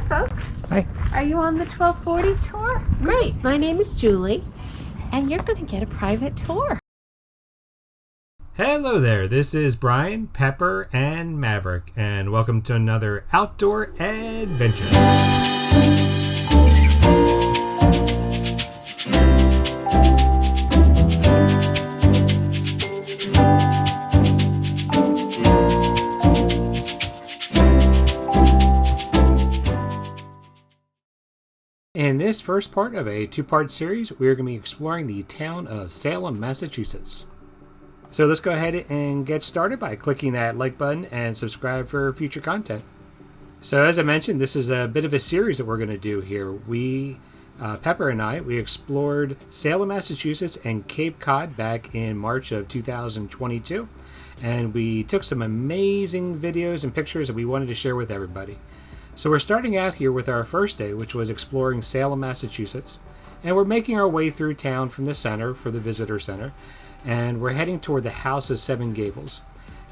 folks. Hi. Are you on the 1240 tour? Great. My name is Julie, and you're going to get a private tour. Hello there. This is Brian, Pepper, and Maverick, and welcome to another outdoor adventure. In this first part of a two-part series, we are going to be exploring the town of Salem, Massachusetts. So let's go ahead and get started by clicking that like button and subscribe for future content. So as I mentioned, this is a bit of a series that we're going to do here. Pepper and I, we explored Salem, Massachusetts and Cape Cod back in March of 2022. And we took some amazing videos and pictures that we wanted to share with everybody. So we're starting out here with our first day, which was exploring Salem, Massachusetts. And we're making our way through town from the center for the visitor center. And we're heading toward the House of Seven Gables.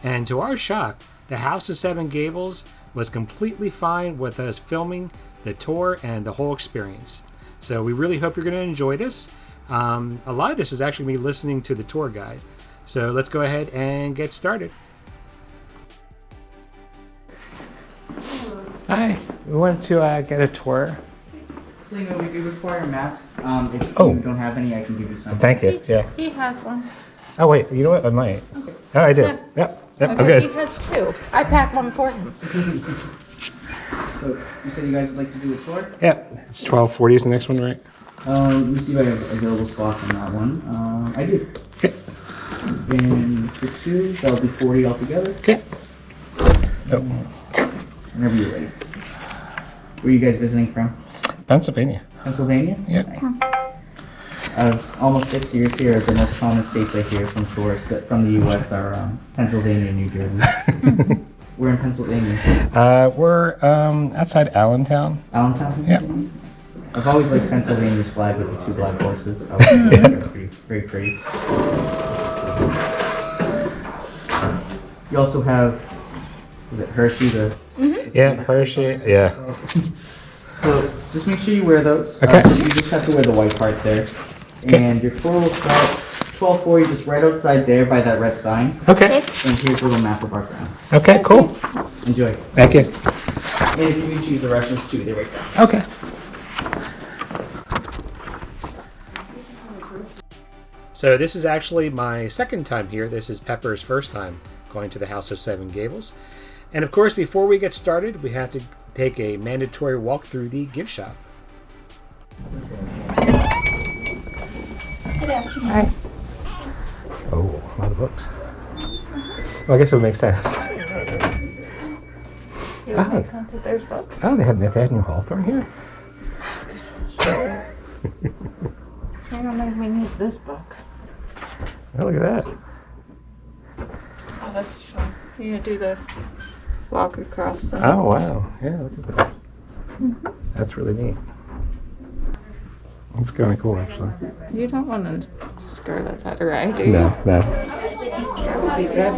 And to our shock, the House of Seven Gables was completely fine with us filming the tour and the whole experience. So we really hope you're going to enjoy this. A lot of this is actually me listening to the tour guide. So let's go ahead and get started. Hi, we wanted to get a tour. So, we do require masks. If you don't have any, I can give you some. Thank you. Yeah. He has one. Oh, wait, you know what? I might. Okay. Oh, I do. Yeah. Yep, Okay, I'm good. he has two. I packed one for him. So, you said you guys would like to do a tour? Yeah, it's 1240 is the next one, right? Let me see if I have available spots on that one. I do. Okay. And for two, that'll be 40 altogether. Okay. Oh. Whenever you're ready. Where are you guys visiting from? Pennsylvania. Pennsylvania? Yeah. Nice. Almost 6 years here, the most common states I hear from tourists from the U.S. are Pennsylvania and New Jersey. We're in Pennsylvania. We're outside Allentown. Allentown? Yeah. I've always liked Pennsylvania's flag with the two black horses. I think they're very pretty. You also have, is it Hershey? Yeah, Hershey. Yeah. So just make sure you wear those. Okay. You just have to wear the white part there. And your tour will start 1240 just right outside there by that red sign. Okay. And here's a little map of our grounds. Okay, cool. Enjoy. Thank you. And if you can choose the Russians too, they're right there. Okay. So this is actually my second time here. This is Pepper's first time going to the House of Seven Gables. And of course, before we get started, we have to take a mandatory walk through the gift shop. Hi. Oh, a lot of books. Well, I guess it would make sense. It would make sense if there's books. Oh, they have Nathaniel Hawthorne here. I don't know if we need this book. Oh, look at that. Oh, that's fun. You do the walk across the... Oh, wow. Yeah, look at that. Mm-hmm. That's really neat. That's kind of cool, actually. You don't want to scarlet that right, do you? No. That would be good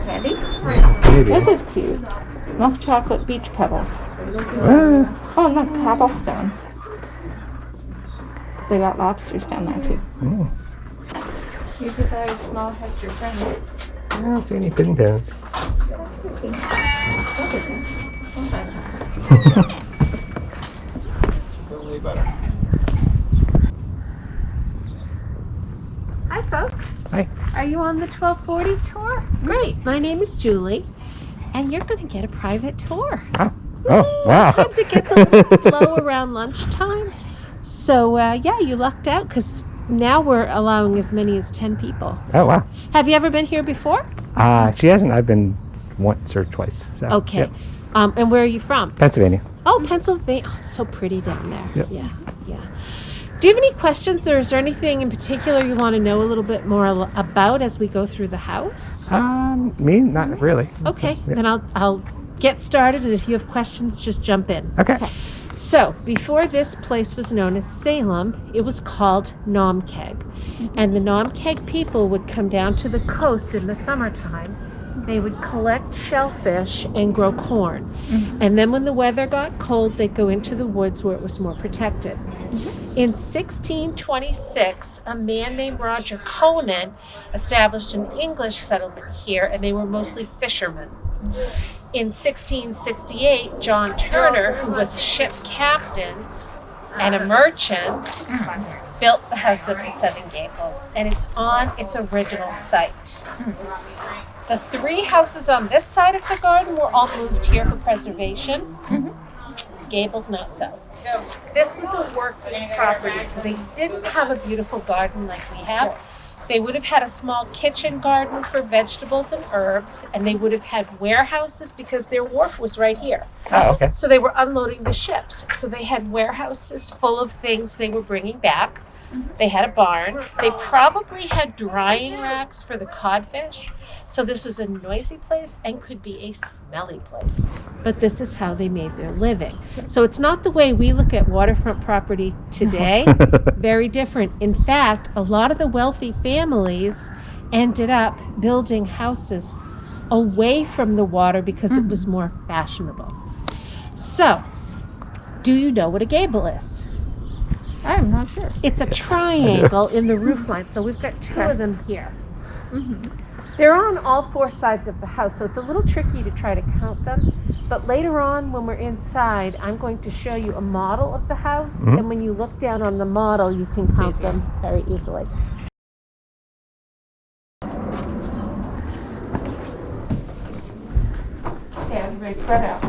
Candy? Maybe. This is cute. Milk chocolate beach pebbles. Oh, no, cobblestones. They got lobsters down there, too. Mm. You could buy a small Hester friend. I don't see any pin pins. Hi, folks. Hi. Are you on the 1240 tour? Great. My name is Julie, and you're going to get a private tour. Oh, wow. Sometimes it gets a little slow around lunchtime. So, yeah, you lucked out because now we're allowing as many as 10 people. Oh, wow. Have you ever been here before? She hasn't. I've been once or twice. So, Okay. Yep. And where are you from? Pennsylvania. Oh, Pennsylvania. Oh, so pretty down there. Yep. Yeah, yeah. Do you have any questions, or is there anything in particular you want to know a little bit more about as we go through the house? Me? Not really. Okay, So, yeah. then I'll get started, and if you have questions, just jump in. Okay. So, before this place was known as Salem, it was called Naumkeag. And the Naumkeag people would come down to the coast in the summertime They would collect shellfish and grow corn. And then when the weather got cold, they'd go into the woods where it was more protected. In 1626, a man named Roger Conan established an English settlement here, and they were mostly fishermen. In 1668, John Turner, who was a ship captain and a merchant, built the House of the Seven Gables, and it's on its original site. The 3 houses on this side of the garden were all moved here for preservation. Gables, not so. This was a working property, so they didn't have a beautiful garden like we have. They would have had a small kitchen garden for vegetables and herbs, and they would have had warehouses because their wharf was right here. Oh, okay. So they were unloading the ships. So they had warehouses full of things they were bringing back. They had a barn. They probably had drying racks for the codfish. So this was a noisy place and could be a smelly place. But this is how they made their living. So it's not the way we look at waterfront property today. Very different. In fact, a lot of the wealthy families ended up building houses away from the water because it was more fashionable. So, do you know what a gable is? I'm not sure. It's a triangle in the roof line, so we've got 2 of them here. They're on all 4 sides of the house, so it's a little tricky to try to count them. But later on, when we're inside, I'm going to show you a model of the house, and when you look down on the model, you can count them very easily. Okay, everybody spread out.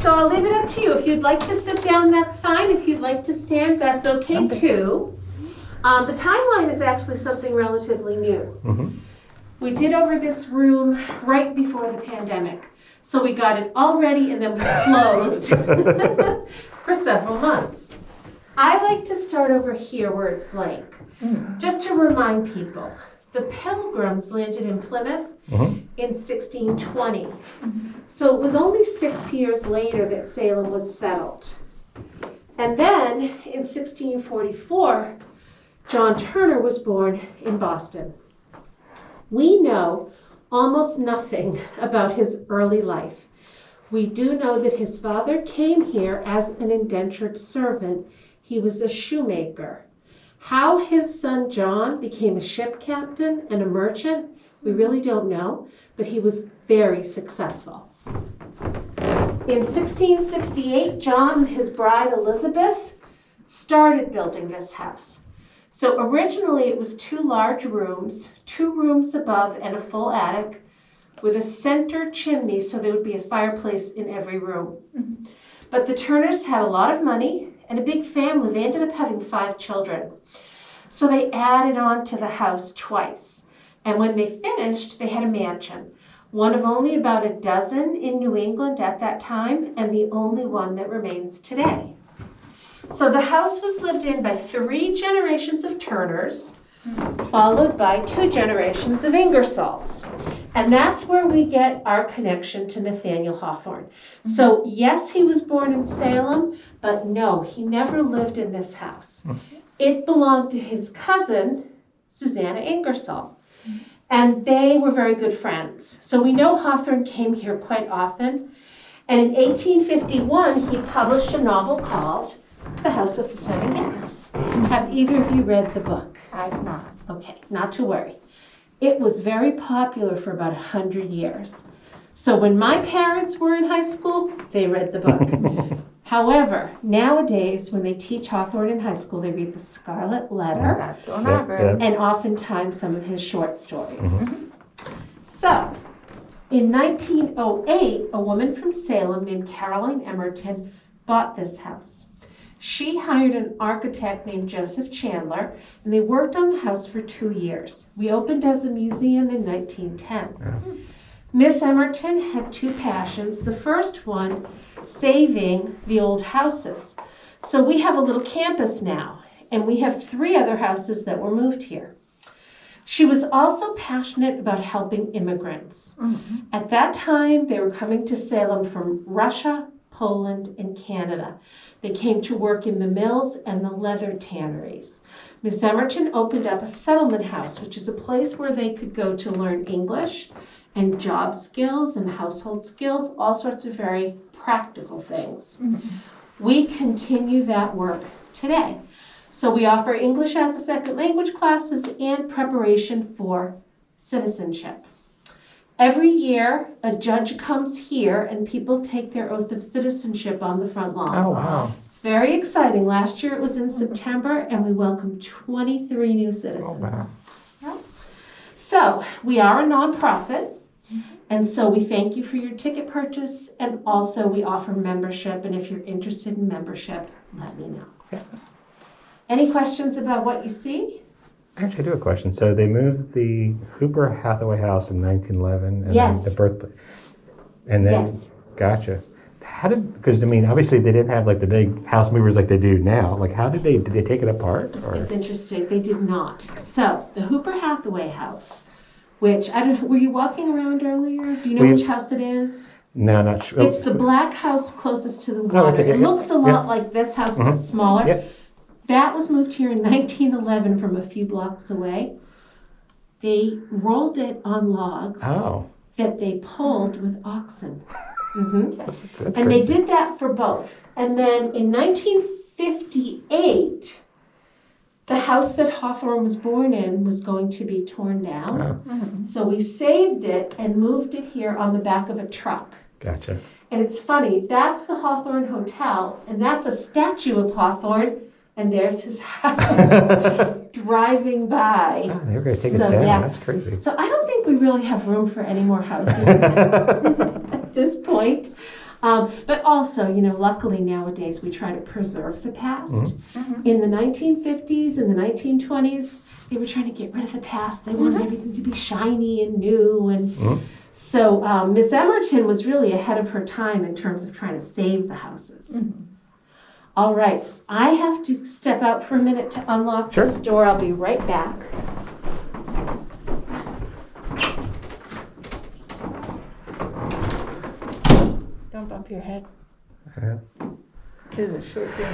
So I'll leave it up to you. If you'd like to sit down, that's fine. If you'd like to stand, that's okay too. The timeline is actually something relatively new. We did over this room right before the pandemic. So we got it all ready and then we closed for several months. I like to start over here where it's blank. Just to remind people, the Pilgrims landed in Plymouth in 1620. So it was only 6 years later that Salem was settled. And then in 1644, John Turner was born in Boston. We know almost nothing about his early life. We do know that his father came here as an indentured servant. He was a shoemaker. How his son John became a ship captain and a merchant, we really don't know, but he was very successful. In 1668, John and his bride Elizabeth started building this house. So originally it was 2 large rooms, 2 rooms above and a full attic with a center chimney so there would be a fireplace in every room. But the Turners had a lot of money and a big family. They ended up having 5 children. So they added on to the house twice. And when they finished, they had a mansion. One of only about a dozen in New England at that time, and the only one that remains today. So the house was lived in by 3 generations of Turners, followed by 2 generations of Ingersolls. And that's where we get our connection to Nathaniel Hawthorne. So yes, he was born in Salem, but no, he never lived in this house. It belonged to his cousin, Susanna Ingersoll. And they were very good friends. So we know Hawthorne came here quite often. And in 1851, he published a novel called The House of Seven Gables. Have either of you read the book? I have not. Okay, not to worry. It was very popular for about 100 years. So when my parents were in high school, they read the book. However, nowadays, when they teach Hawthorne in high school, they read The Scarlet Letter. That's the one I've read. And oftentimes some of his short stories. So, in 1908, a woman from Salem named Caroline Emerton bought this house. She hired an architect named Joseph Chandler, and they worked on the house for 2 years. We opened as a museum in 1910. Miss Emerton had 2 passions. The first one, saving the old houses. So we have a little campus now, and we have 3 other houses that were moved here. She was also passionate about helping immigrants. At that time, they were coming to Salem from Russia, Poland, and Canada. They came to work in the mills and the leather tanneries. Miss Emerton opened up a settlement house, which is a place where they could go to learn English and job skills and household skills, all sorts of very practical things. We continue that work today. So we offer English as a second language classes and preparation for citizenship. Every year, a judge comes here and people take their oath of citizenship on the front lawn. Oh, wow. It's very exciting. Last year it was in September and we welcomed 23 new citizens. Oh, wow. Yep. So we are a nonprofit, and so we thank you for your ticket purchase, and also we offer membership, and if you're interested in membership, let me know. Yeah. Any questions about what you see? Actually, I do have a question. So they moved the Hooper Hathaway house in 1911, and Yes. then the birthplace. And then, Yes. Gotcha. How did? Because I mean, obviously they didn't have like the big house movers like they do now. Like, how did they take it apart? Or? It's interesting. They did not. So the Hooper Hathaway house, which I don't. Were you walking around earlier? Do you know which house it is? No, not sure. It's the black house closest to the water. okay, yeah, It looks a lot like this house, but smaller. Yep. That was moved here in 1911 from a few blocks away. They rolled it on logs Oh. that they pulled with oxen. Mm-hmm. That's And crazy. they did that for both. And then in 1958, the house that Hawthorne was born in was going to be torn down. Oh, So we saved it and moved it here on the back of a truck. gotcha. And it's funny, that's the Hawthorne Hotel, and that's a statue of Hawthorne, and there's his house driving by. Oh, they were going to take it So, down. yeah. That's crazy. So I don't think we really have room for any more houses at this point. But also, luckily nowadays we try to preserve the past. In the 1950s and the 1920s, they were trying to get rid of the past. They wanted everything to be shiny and new. And so Miss Emerton was really ahead of her time in terms of trying to save the houses. All right, I have to step out for a minute to unlock this door. I'll be right back. Don't bump your head. Yeah. This is a short scene.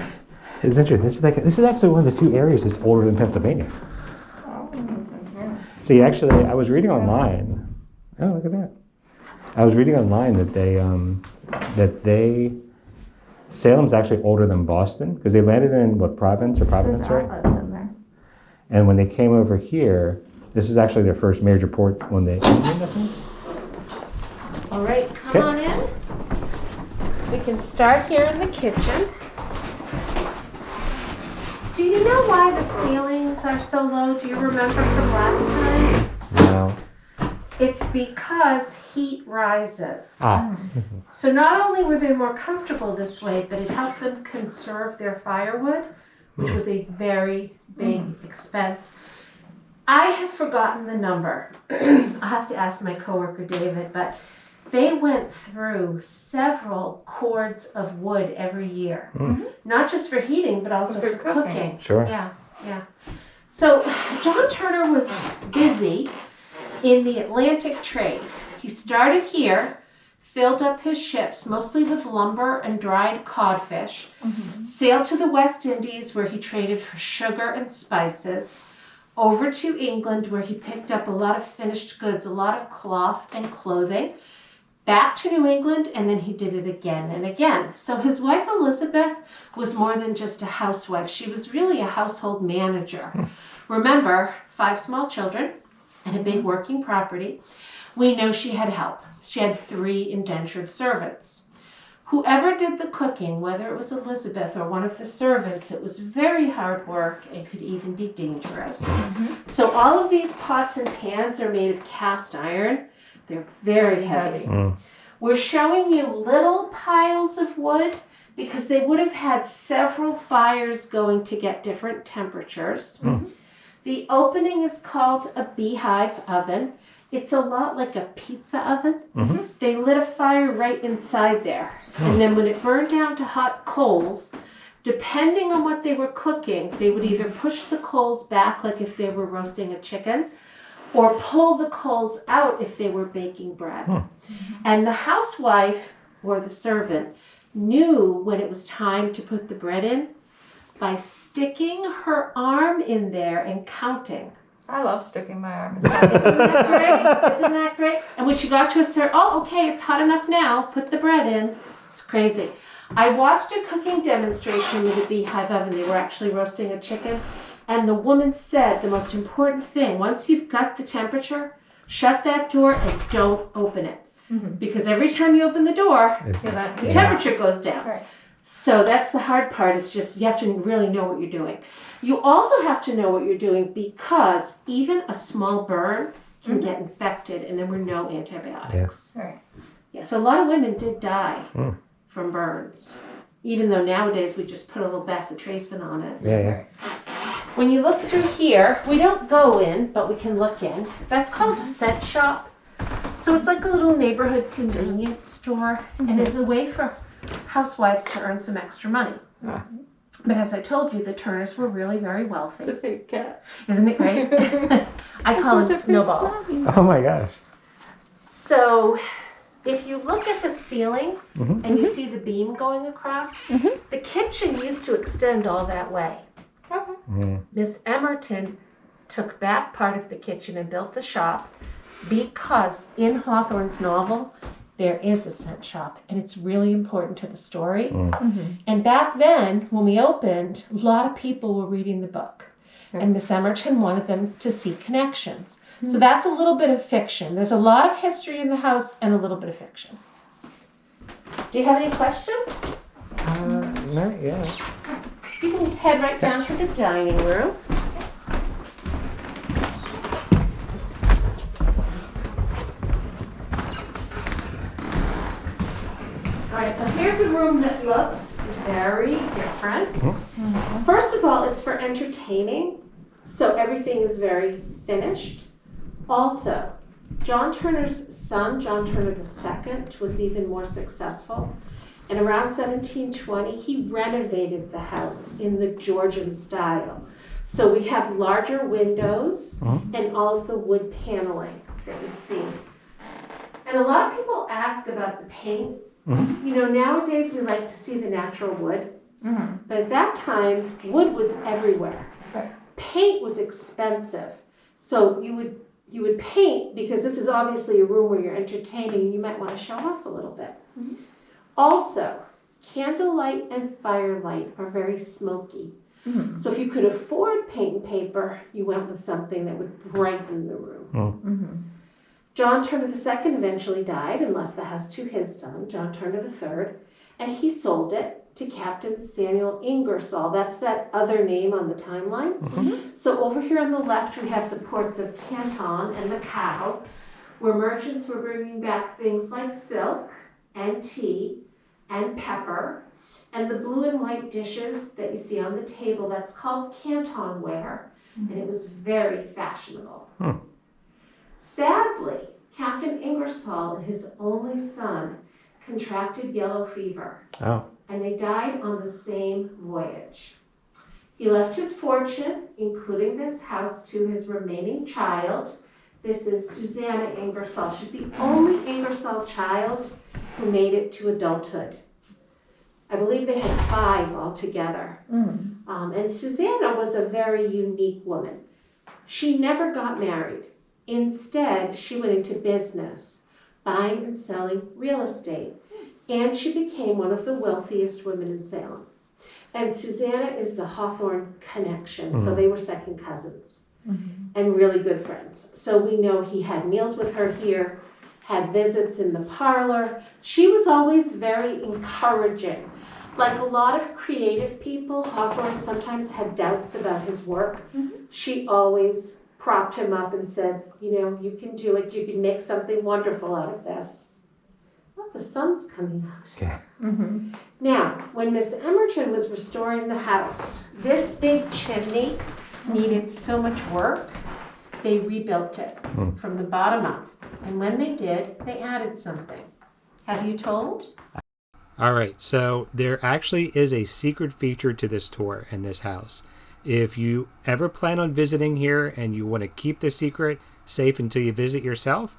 It's interesting. This is actually one of the few areas that's older than Pennsylvania. See, actually, I was reading online. Oh, look at that! I was reading online that Salem's actually older than Boston because they landed in Providence, There's right? outlets in there. And when they came over here, this is actually their first major port when they England, I think. All right, come on in. We can start here in the kitchen. Do you know why the ceilings are so low? Do you remember from last time? No. It's because heat rises. Ah. So not only were they more comfortable this way, but it helped them conserve their firewood, which was a very big expense. I have forgotten the number. I'll have to ask my coworker David, but they went through several cords of wood every year. Not just for heating, but also for cooking. Sure. Yeah. So John Turner was busy in the Atlantic trade. He started here, filled up his ships, mostly with lumber and dried codfish, sailed to the West Indies where he traded for sugar and spices, over to England where he picked up a lot of finished goods, a lot of cloth and clothing, back to New England, and then he did it again and again. So his wife Elizabeth was more than just a housewife. She was really a household manager. Remember, 5 small children and a big working property. We know she had help. She had 3 indentured servants. Whoever did the cooking, whether it was Elizabeth or one of the servants, it was very hard work and could even be dangerous. So all of these pots and pans are made of cast iron. They're very heavy. We're showing you little piles of wood because they would have had several fires going to get different temperatures. The opening is called a beehive oven. It's a lot like a pizza oven. They lit a fire right inside there. And then when it burned down to hot coals, depending on what they were cooking, they would either push the coals back like if they were roasting a chicken, or pull the coals out if they were baking bread. And the housewife or the servant knew when it was time to put the bread in, by sticking her arm in there and counting. I love sticking my arm in. Isn't that great? Isn't that great? And when she got to a certain, oh, okay, it's hot enough now. Put the bread in. It's crazy. I watched a cooking demonstration with a beehive oven. They were actually roasting a chicken. And the woman said the most important thing, once you've got the temperature, shut that door and don't open it. Because every time you open the door, the temperature goes down. Right. So that's the hard part, is just you have to really know what you're doing. You also have to know what you're doing because even a small burn can get infected, and there were no antibiotics. Right. Yeah, so a lot of women did die from burns, even though nowadays we just put a little bacitracin on it. Yeah. When you look through here, we don't go in, but we can look in. That's called a scent shop. So it's like a little neighborhood convenience store, and it's a way for housewives to earn some extra money. But as I told you, the Turners were really very wealthy. The big cat. Isn't it great? I call him Snowball. Oh my gosh. So if you look at the ceiling and you see the beam going across, the kitchen used to extend all that way. Miss Emerton took back part of the kitchen and built the shop because in Hawthorne's novel, there is a scent shop, and it's really important to the story. And back then, when we opened, a lot of people were reading the book, and Miss Emerton wanted them to see connections. So that's a little bit of fiction. There's a lot of history in the house and a little bit of fiction. Do you have any questions? Not yet. You can head right down to the dining room. All right, so here's a room that looks very different. First of all, it's for entertaining, so everything is very finished. Also, John Turner's son, John Turner II, was even more successful. And around 1720, he renovated the house in the Georgian style. So we have larger windows and all of the wood paneling that we see. And a lot of people ask about the paint. You know, nowadays we like to see the natural wood, but at that time, wood was everywhere. Paint was expensive. So you would paint, because this is obviously a room where you're entertaining and you might want to show off a little bit. Also, candlelight and firelight are very smoky. So if you could afford paint and paper, you went with something that would brighten the room. John Turner II eventually died and left the house to his son, John Turner III, and he sold it to Captain Samuel Ingersoll. That's that other name on the timeline. So over here on the left, we have the ports of Canton and Macau, where merchants were bringing back things like silk and tea and pepper. And the blue and white dishes that you see on the table, that's called Canton ware, and it was very fashionable. Sadly, Captain Ingersoll and his only son contracted yellow fever, and they died on the same voyage. He left his fortune, including this house, to his remaining child. This is Susanna Ingersoll. She's the only Ingersoll child who made it to adulthood. I believe they had 5 altogether. And Susanna was a very unique woman. She never got married. Instead, she went into business, buying and selling real estate, and she became one of the wealthiest women in Salem. And Susanna is the Hawthorne connection, so they were second cousins and really good friends. So we know he had meals with her here, had visits in the parlor. She was always very encouraging. Like a lot of creative people, Hawthorne sometimes had doubts about his work. She always propped him up and said, you know, you can do it. You can make something wonderful out of this. Look, the sun's coming out. Now, when Miss Emerton was restoring the house, this big chimney needed so much work, they rebuilt it from the bottom up. And when they did, they added something. Have you told? All right, so there actually is a secret feature to this tour in this house. If you ever plan on visiting here and you want to keep the secret safe until you visit yourself,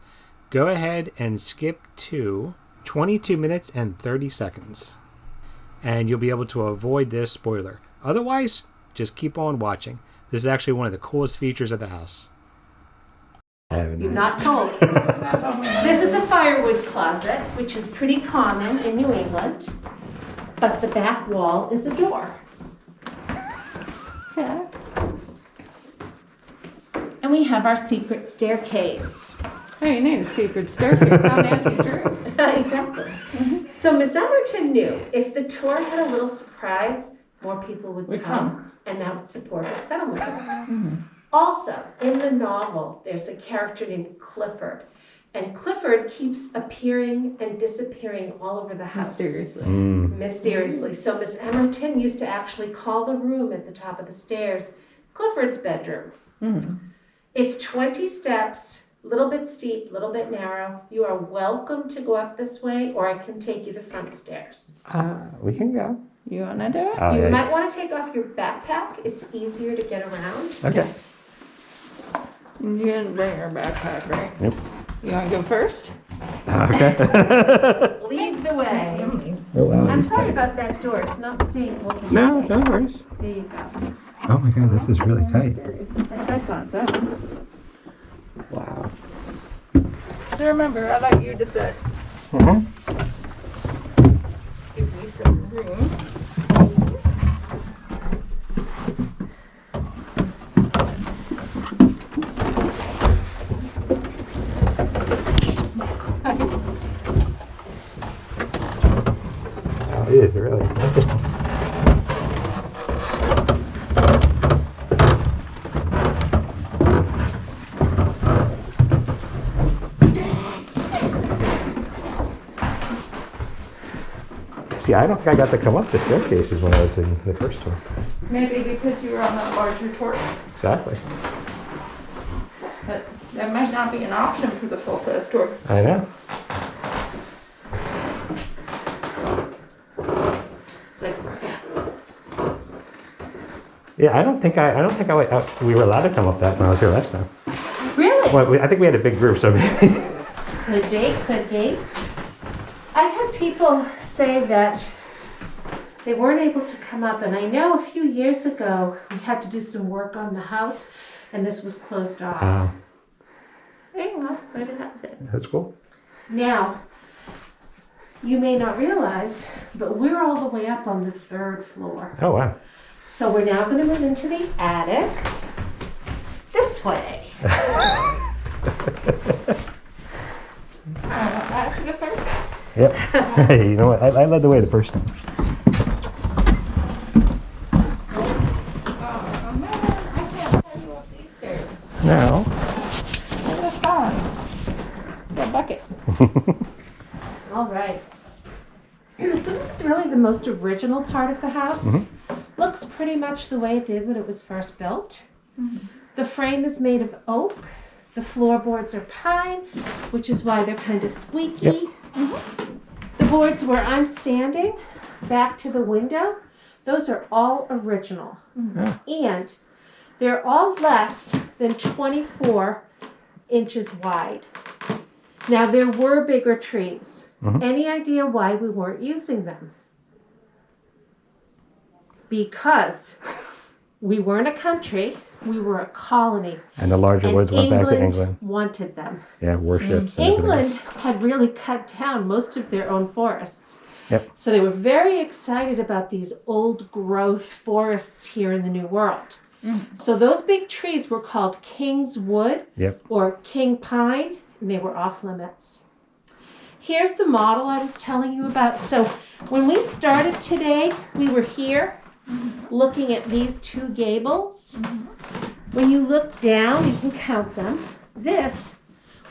go ahead and skip to 22 minutes and 30 seconds. And you'll be able to avoid this spoiler. Otherwise, just keep on watching. This is actually one of the coolest features of the house. You're not told. This is a firewood closet, which is pretty common in New England, but the back wall is a door. Yeah. And we have our secret staircase. Oh, you need a secret staircase. How Nancy Drew. Exactly. So Miss Emerton knew if the tour had a little surprise, more people would come, and that would support her settlement. Also, in the novel, there's a character named Clifford, and Clifford keeps appearing and disappearing all over the house. Mysteriously. So Miss Emerton used to actually call the room at the top of the stairs Clifford's bedroom. It's 20 steps, a little bit steep, a little bit narrow. You are welcome to go up this way, or I can take you the front stairs. We can go. You want to do it? You might want to take off your backpack. It's easier to get around. Okay. You didn't bring your backpack, right? Nope. You want to go first? Okay. Lead the way. Oh, wow, I'm it's sorry tight. about that door. It's not staying open. No, no worries. There you go. Oh my god, this is really tight. I thought so. Wow. So remember, I like you to sit. Give me some room. Oh, it is really. See, I don't think I got to come up the staircases when I was in the first one. Maybe because you were on that larger tour. Exactly. But that might not be an option for the full-size tour. I know. It's like, yeah. Yeah, I don't think we were allowed to come up that when I was here last time. Really? Well, I think we had a big group, so maybe. Could be. I've had people say that they weren't able to come up, and I know a few years ago we had to do some work on the house, and this was closed off. There you go. Way to have it. That's cool. Now, you may not realize, but we're all the way up on the 3rd floor. Oh, wow. So we're now going to move into the attic this way. I have to go first. Yep. Hey, you know what? I led the way the first time. Oh, man. I can't tell you up these stairs. No. That's fine. The bucket. All right. So this is really the most original part of the house. Looks pretty much the way it did when it was first built. The frame is made of oak. The floorboards are pine, which is why they're kind of squeaky. Yep. The boards where I'm standing, back to the window, those are all original. And they're all less than 24 inches wide. Now, there were bigger trees. Any idea why we weren't using them? Because we weren't a country, we were a colony. And the larger And woods went back to England. wanted them. Yeah, warships. And everything England else. had really cut down most of their own forests. Yep. So they were very excited about these old growth forests here in the New World. So those big trees were called King's Wood Yep. or King Pine, and they were off limits. Here's the model I was telling you about. So when we started today, we were here looking at these 2 gables. When you look down, you can count them. This,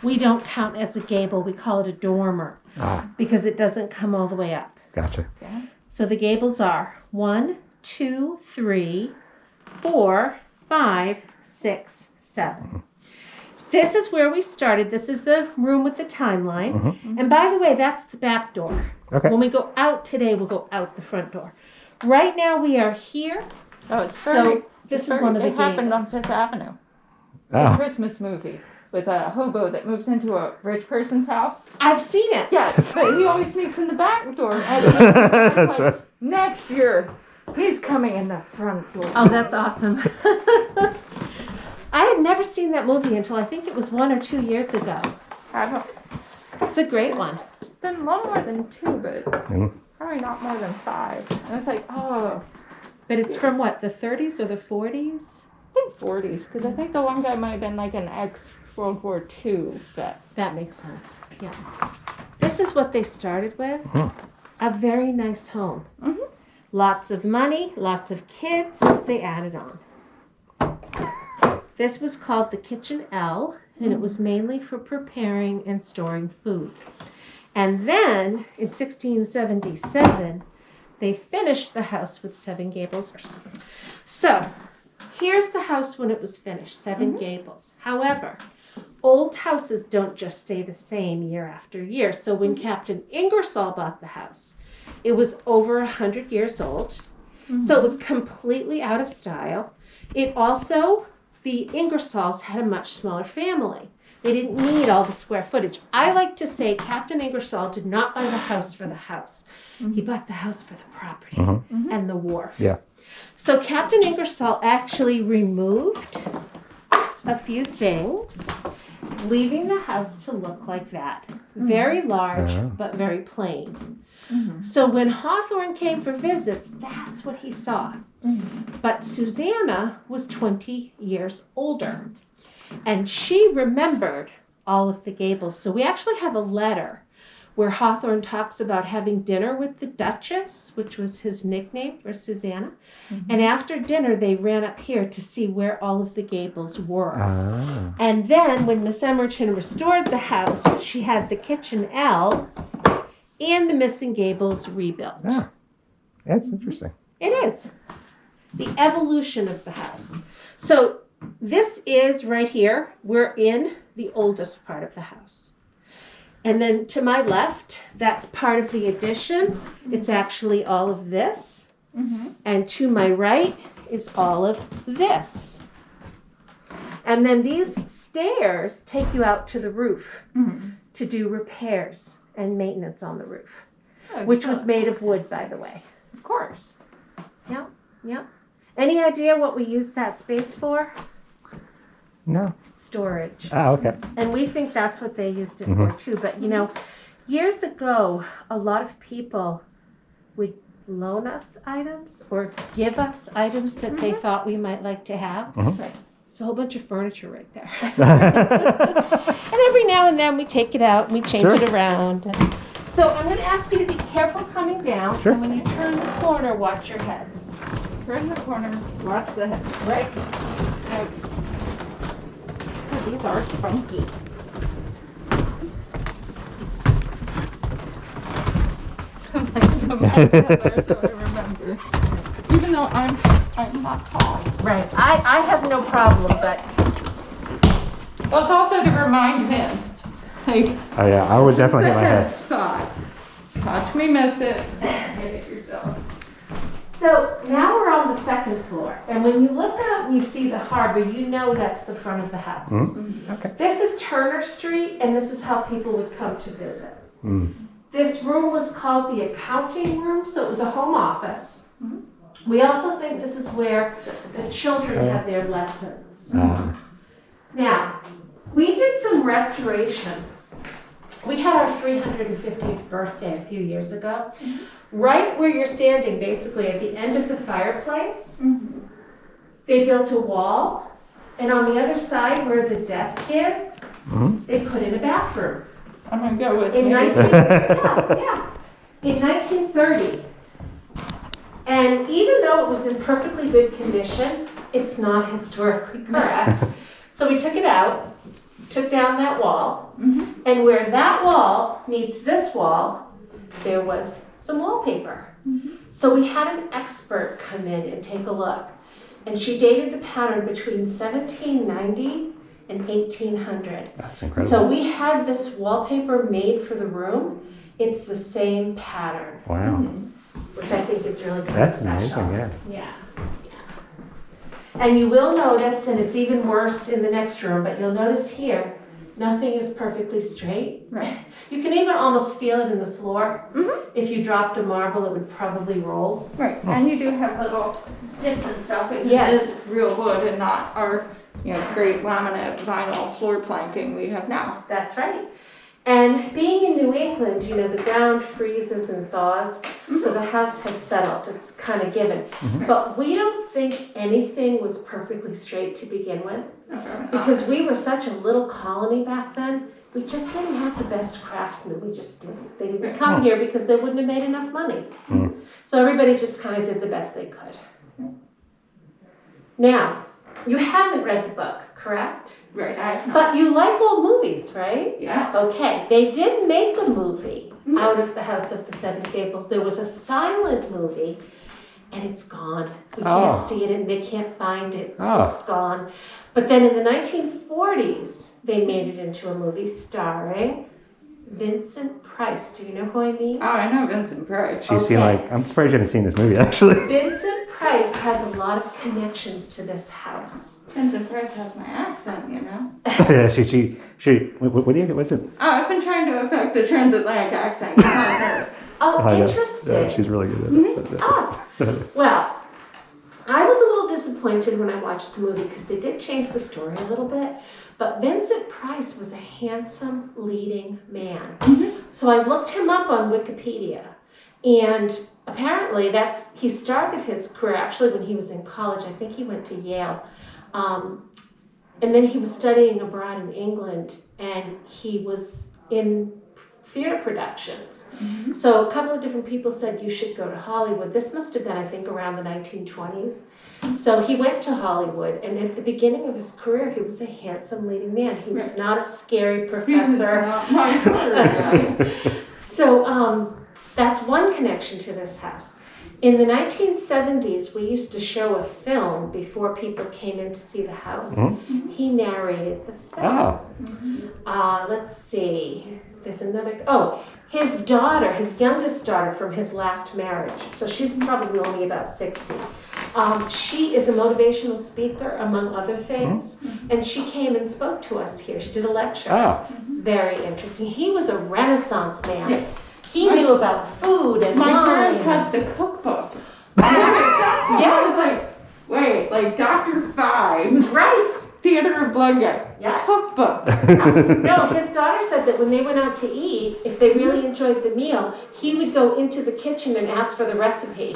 we don't count as a gable. We call it a dormer because it doesn't come all the way up. Gotcha. So the gables are 1, 2, 3, 4, 5, 6, 7. This is where we started. This is the room with the timeline. And by the way, that's the back door. Okay. When we go out today, we'll go out the front door. Right now we are here. Oh, it's So very, this it's is one of the It happened on gables. 5th Avenue. The Oh. Christmas movie with a hobo that moves into a rich person's house. I've seen it. Yes, but he always sneaks in the back door. And That's like, right. next year. He's coming in the front door. Oh, that's awesome. I had never seen that movie until I think it was 1 or 2 years ago. It's a great one. It's been a lot more than 2, but probably not more than 5. And it's like, oh. But it's from what, the 30s or the 40s? I think 40s, because I think the one guy might have been like an ex-World War II vet. That makes sense, yeah. This is what they started with. A very nice home. Lots of money, lots of kids, they added on. This was called the Kitchen L, and it was mainly for preparing and storing food. And then, in 1677, they finished the house with 7 gables. So, here's the house when it was finished, 7 gables. However, old houses don't just stay the same year after year. So when Captain Ingersoll bought the house, it was over 100 years old. So it was completely out of style. It also, the Ingersolls had a much smaller family. They didn't need all the square footage. I like to say Captain Ingersoll did not buy the house for the house. He bought the house for the property and the wharf. Yeah. So Captain Ingersoll actually removed a few things, leaving the house to look like that. Very large, but very plain. So when Hawthorne came for visits, that's what he saw. But Susanna was 20 years older, and she remembered all of the gables. So we actually have a letter where Hawthorne talks about having dinner with the Duchess, which was his nickname for Susanna. And after dinner, they ran up here to see where all of the gables were. And then when Miss Emerton restored the house, she had the kitchen L and the missing gables rebuilt. Ah, that's interesting. It is. The evolution of the house. So this is right here. We're in the oldest part of the house. And then to my left, that's part of the addition. It's actually all of this. And to my right is all of this. And then these stairs take you out to the roof to do repairs and maintenance on the roof, which was made of wood, by the way. Of course. Yeah, yeah. Any idea what we use that space for? No. Storage. Ah, okay. And we think that's what they used it for too. But you know, years ago, a lot of people would loan us items or give us items that they thought we might like to have. It's a whole bunch of furniture right there. And every now and then we take it out and we change it around. So I'm going to ask you to be careful coming down. Sure. And when you turn the corner, watch your head. Turn the corner, watch the head. Right. Oh, these are funky. So I remember. Even though I'm not tall. Right. I have no problem, but Well, it's also to remind him. Like, Oh yeah, I would definitely hit my head. spot. Watch me miss it. Hit it yourself. so now we're on the second floor. And when you look out and you see the harbor, you know that's the front of the house. Okay. This is Turner Street, and this is how people would come to visit. This room was called the accounting room, so it was a home office. We also think this is where the children had their lessons. Now, we did some restoration. We had our 350th birthday a few years ago. Right where you're standing, basically at the end of the fireplace, they built a wall, and on the other side where the desk is, they put in a bathroom. I'm gonna go with In me. 1930. And even though it was in perfectly good condition, it's not historically correct. So we took it out, took down that wall, and where that wall meets this wall, there was some wallpaper. So we had an expert come in and take a look. And she dated the pattern between 1790 and 1800. That's incredible. So we had this wallpaper made for the room. It's the same pattern, Wow. which I think is really kind That's of special. amazing, yeah. And you will notice, and it's even worse in the next room, but you'll notice here, Nothing is perfectly straight. Right. You can even almost feel it in the floor. Mm-hmm. If you dropped a marble, it would probably roll. Right. And you do have little dips and stuff. It Yes. is real wood and not our, great laminate vinyl floor planking we have now. That's right. And being in New England, the ground freezes and thaws, so the house has settled. It's kind of given. But we don't think anything was perfectly straight to begin with, because we were such a little colony back then. We just didn't have the best craftsmen. We just didn't. They didn't come here because they wouldn't have made enough money. So everybody just kind of did the best they could. Now, you haven't read the book, correct? Right. But you like old movies, right? Yeah. Okay, they did make a movie out of the House of the Seven Gables. There was a silent movie, and it's gone. We can't see it, and they can't find it, so it's gone. But then in the 1940s, they made it into a movie starring Vincent Price. Do you know who I mean? Oh, I know Vincent Price. She's seen I'm surprised you haven't seen this movie actually. Vincent Price has a lot of connections to this house. Vincent Price has my accent, Yeah, she. What do you? What's it? Oh, I've been trying to affect a transatlantic accent. It's not hers. Oh, Yeah. interesting. Yeah, she's really good at it. Well, I was a little disappointed when I watched the movie because they did change the story a little bit. But Vincent Price was a handsome leading man. So I looked him up on Wikipedia. And apparently he started his career actually when he was in college. I think he went to Yale. And then he was studying abroad in England, and he was in theater productions. So a couple of different people said you should go to Hollywood. This must have been, I think, around the 1920s. So he went to Hollywood, and at the beginning of his career, he was a handsome leading man. He was not a scary professor. So that's one connection to this house. In the 1970s, we used to show a film before people came in to see the house. He narrated the film. Let's see. There's another. His daughter, his youngest daughter from his last marriage. So she's probably only about 60. She is a motivational speaker, among other things. And she came and spoke to us here. She did a lecture. Very interesting. He was a Renaissance man. He knew about food and My wine. parents had the cookbook. Yes. Like Dr. Fives. Right. Theater of Blood Guy. Yeah. Cookbook. No, his daughter said that when they went out to eat, if they really enjoyed the meal, he would go into the kitchen and ask for the recipe.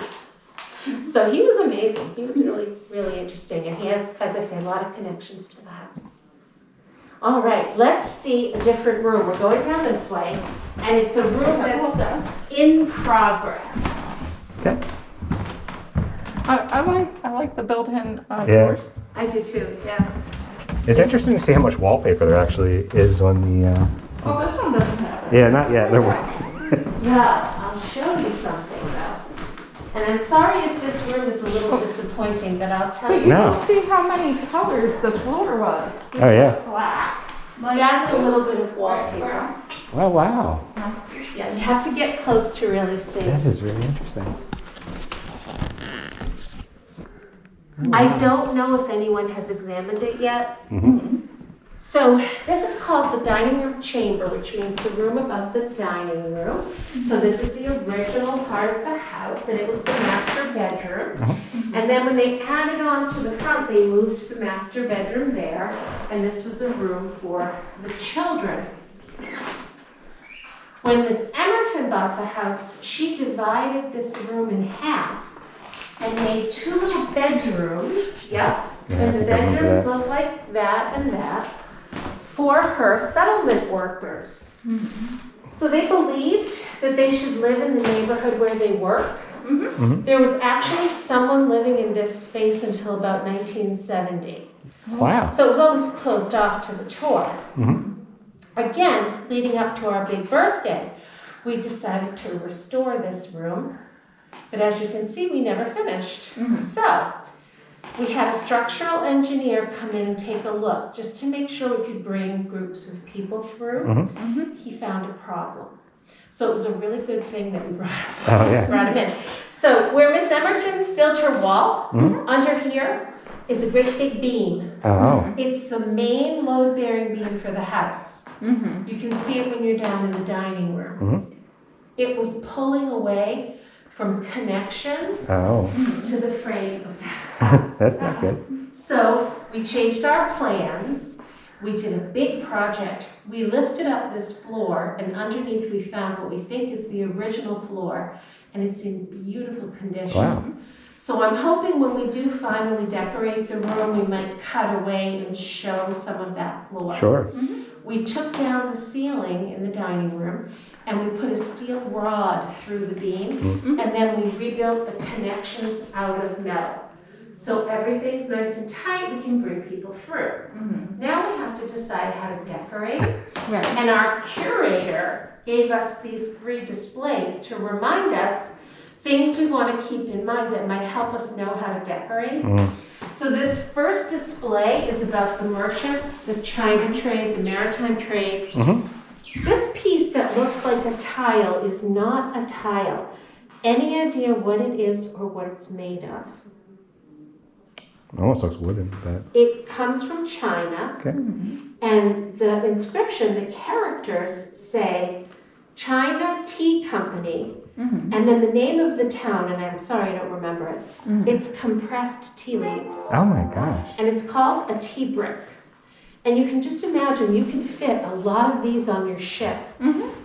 So he was amazing. He was really, really interesting. And he has, as I say, a lot of connections to the house. All right, let's see a different room. We're going down this way, and it's a room that's in progress. Okay. I like the built-in doors. I do too, yeah. It's interesting to see how much wallpaper there actually is on the. Oh, this one doesn't have it. Yeah, not yet. There were. Well, I'll show you something though. And I'm sorry if this room is a little disappointing, but I'll tell But you. you No. can see how many colors the floor was. Oh yeah. Black. That's a little bit of wallpaper. Oh wow. Yeah, you have to get close to really see. That is really interesting. I don't know if anyone has examined it yet. So this is called the dining room chamber, which means the room above the dining room. So this is the original part of the house, and it was the master bedroom. And then when they added on to the front, they moved the master bedroom there, and this was a room for the children. When Miss Emerton bought the house, she divided this room in half and made 2 little bedrooms. Yep. Yeah, I And the think I remember bedrooms that. look like that and that for her settlement workers. So they believed that they should live in the neighborhood where they work. There was actually someone living in this space until about 1970. Wow. So it was always closed off to the tour. Again, leading up to our big birthday, we decided to restore this room. But as you can see, we never finished. So we had a structural engineer come in and take a look just to make sure we could bring groups of people through. He found a problem. So it was a really good thing that we brought Oh yeah. him in. So where Miss Emerton built her wall, under here is a great big beam. Oh. It's the main load-bearing beam for the house. You can see it when you're down in the dining room. It was pulling away from connections Oh. to the frame of the house. That's not good. So we changed our plans. We did a big project. We lifted up this floor, and underneath we found what we think is the original floor, and it's in beautiful condition. Wow. So I'm hoping when we do finally decorate the room, we might cut away and show some of that floor. Sure. We took down the ceiling in the dining room, and we put a steel rod through the beam, and then we rebuilt the connections out of metal. So everything's nice and tight, we can bring people through. Now we have to decide how to decorate. Right. And our curator gave us these 3 displays to remind us things we want to keep in mind that might help us know how to decorate. So this first display is about the merchants, the China trade, the maritime trade. This piece that looks like a tile is not a tile. Any idea what it is or what it's made of? Almost looks wooden, but It comes from China, okay. and the inscription, the characters say China Tea Company, and then the name of the town, and I'm sorry I don't remember it. It's compressed tea leaves, Oh my gosh. and it's called a tea brick. And you can just imagine you can fit a lot of these on your ship,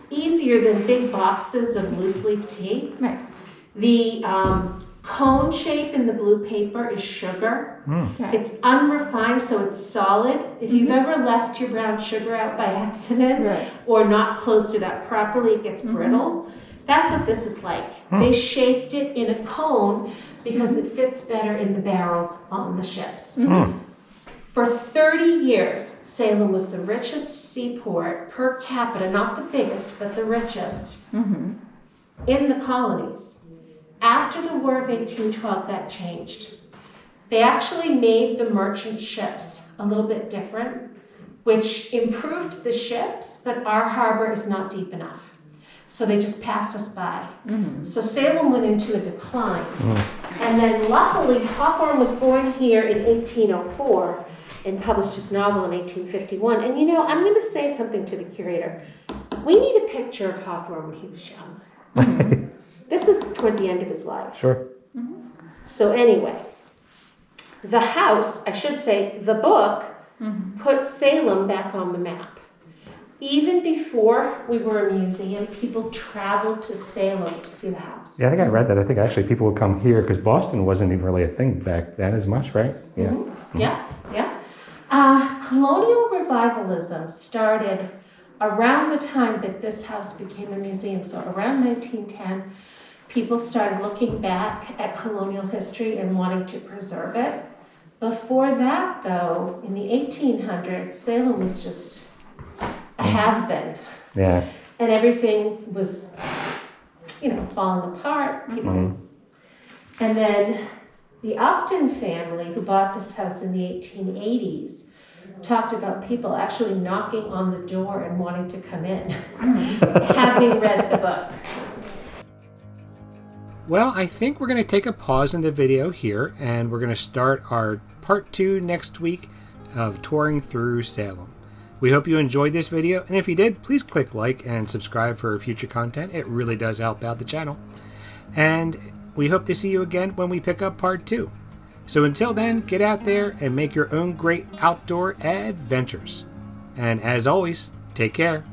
easier than big boxes of loose leaf tea. Right. The cone shape in the blue paper is sugar. Okay. It's unrefined, so it's solid. If you've ever left your brown sugar out by accident Right. or not closed it up properly, it gets brittle. That's what this is like. They shaped it in a cone because it fits better in the barrels on the ships. For 30 years, Salem was the richest seaport per capita, not the biggest, but the richest in the colonies. After the War of 1812, that changed. They actually made the merchant ships a little bit different, which improved the ships, but our harbor is not deep enough. So they just passed us by. So Salem went into a decline. And then luckily, Hawthorne was born here in 1804 and published his novel in 1851. And you know, I'm going to say something to the curator. We need a picture of Hawthorne when he was young. This is toward the end of his life. Sure. So anyway, the house, I should say, the book, put Salem back on the map. Even before we were a museum, people traveled to Salem to see the house. Yeah, I think I read that. I think actually people would come here because Boston wasn't even really a thing back then as much, right? Yeah. Yeah. Colonial revivalism started around the time that this house became a museum. So around 1910, people started looking back at colonial history and wanting to preserve it. Before that, though, in the 1800s, Salem was just a has-been. Yeah. And everything was, falling apart. People. And then the Upton family, who bought this house in the 1880s, talked about people actually knocking on the door and wanting to come in, having read the book. Well, I think we're going to take a pause in the video here, and we're going to start our part 2 next week of touring through Salem. We hope you enjoyed this video, and if you did, please click like and subscribe for future content. It really does help out the channel. And we hope to see you again when we pick up part 2. So until then, get out there and make your own great outdoor adventures. And as always, take care.